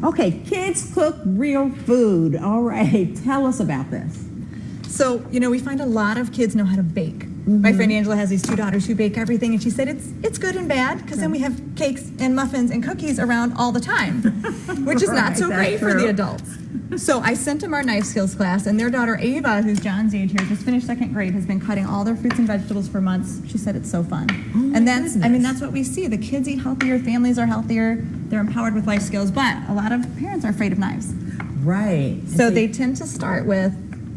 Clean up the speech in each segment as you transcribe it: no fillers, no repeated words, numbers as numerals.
Okay, kids cook real food. All right, tell us about this. So, we find a lot of kids know how to bake. My friend Angela has these 2 daughters who bake everything, and she said it's good and bad, because then we have cakes and muffins and cookies around all the time, which is not so great for the adults. So I sent them our knife skills class, and their daughter Ava, who's John's age here, just finished 2nd grade, has been cutting all their fruits and vegetables for months. She said it's so fun. And that's what we see. The kids eat healthier, families are healthier, they're empowered with life skills, but a lot of parents are afraid of knives. Right. So they tend to start with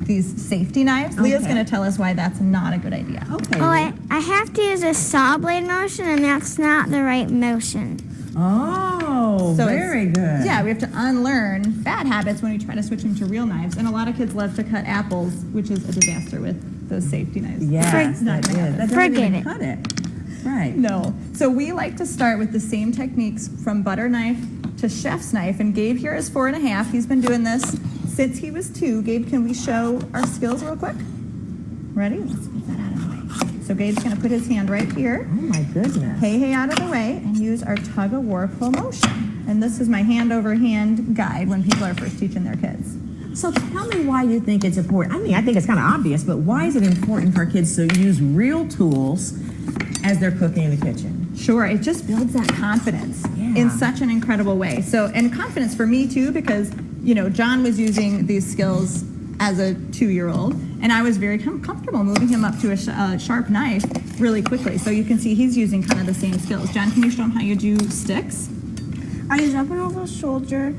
these safety knives. Leah's going to tell us why that's not a good idea. Okay. Oh, I have to use a saw blade motion, and that's not the right motion. Oh, so very good. Yeah, we have to unlearn bad habits when we try to switch them to real knives. And a lot of kids love to cut apples, which is a disaster with those safety knives. Yes, that doesn't even cut it. Right. No. So we like to start with the same techniques from butter knife to chef's knife. And Gabe here is 4.5. He's been doing this since he was 2. Gabe, can we show our skills real quick? Ready? Let's get that out of the way. So Gabe's going to put his hand right here. Oh, my goodness. Hey out of the way, and use our tug-of-war pull motion. And this is my hand-over-hand guide when people are first teaching their kids. So tell me why you think it's important. I mean, I think it's kind of obvious, but why is it important for kids to use real tools as they're cooking in the kitchen? Sure, it just builds that confidence in such an incredible way. So, and confidence for me too, because John was using these skills as a 2-year-old, and I was very comfortable moving him up to a sharp knife really quickly. So you can see he's using kind of the same skills. John, can you show him how you do sticks? I use up and over shoulder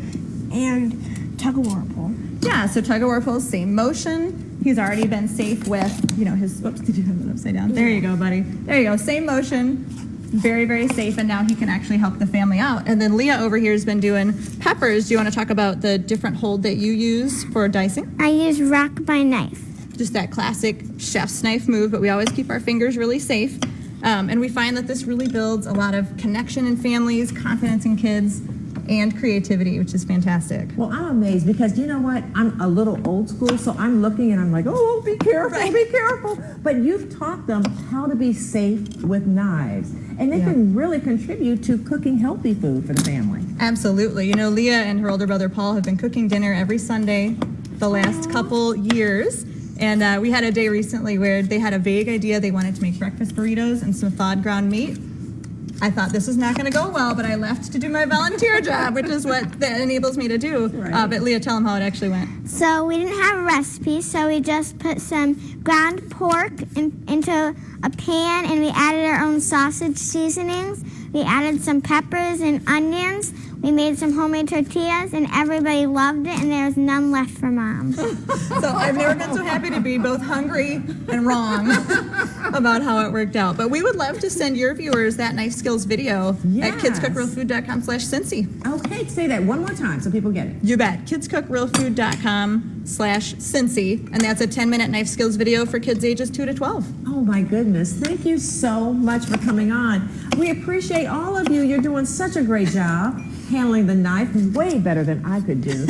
and tug-of-war pull. Yeah, so tug-of-war pull, same motion. He's already been safe with, his, whoops, did you have it upside down? There you go, buddy. There you go, same motion. Very, very safe, and now he can actually help the family out. And then Leah over here has been doing peppers. Do you want to talk about the different hold that you use for dicing? I use rock by knife. Just that classic chef's knife move, but we always keep our fingers really safe. And we find that this really builds a lot of connection in families, confidence in kids, and creativity, which is fantastic. Well, I'm amazed because you know what? I'm a little old school, so I'm looking and I'm like, oh, be careful, be careful. But you've taught them how to be safe with knives, and they can really contribute to cooking healthy food for the family. Absolutely. Leah and her older brother Paul have been cooking dinner every Sunday the last couple years. And we had a day recently where they had a vague idea they wanted to make breakfast burritos and some thawed ground meat. I thought this is not going to go well, but I left to do my volunteer job, which is what that enables me to do. Right. But Leah, tell them how it actually went. So we didn't have a recipe, so we just put some ground pork into a pan, and we added our own sausage seasonings. We added some peppers and onions. We made some homemade tortillas, and everybody loved it, and there was none left for Mom. So I've never been so happy to be both hungry and wrong about how it worked out. But we would love to send your viewers that knife skills video at kidscookrealfood.com/Cincy. Okay, say that one more time so people get it. You bet. kidscookrealfood.com/Cincy. And that's a 10-minute knife skills video for kids ages 2 to 12. Oh, my goodness. Thank you so much for coming on. We appreciate all of you. You're doing such a great job handling the knife way better than I could do.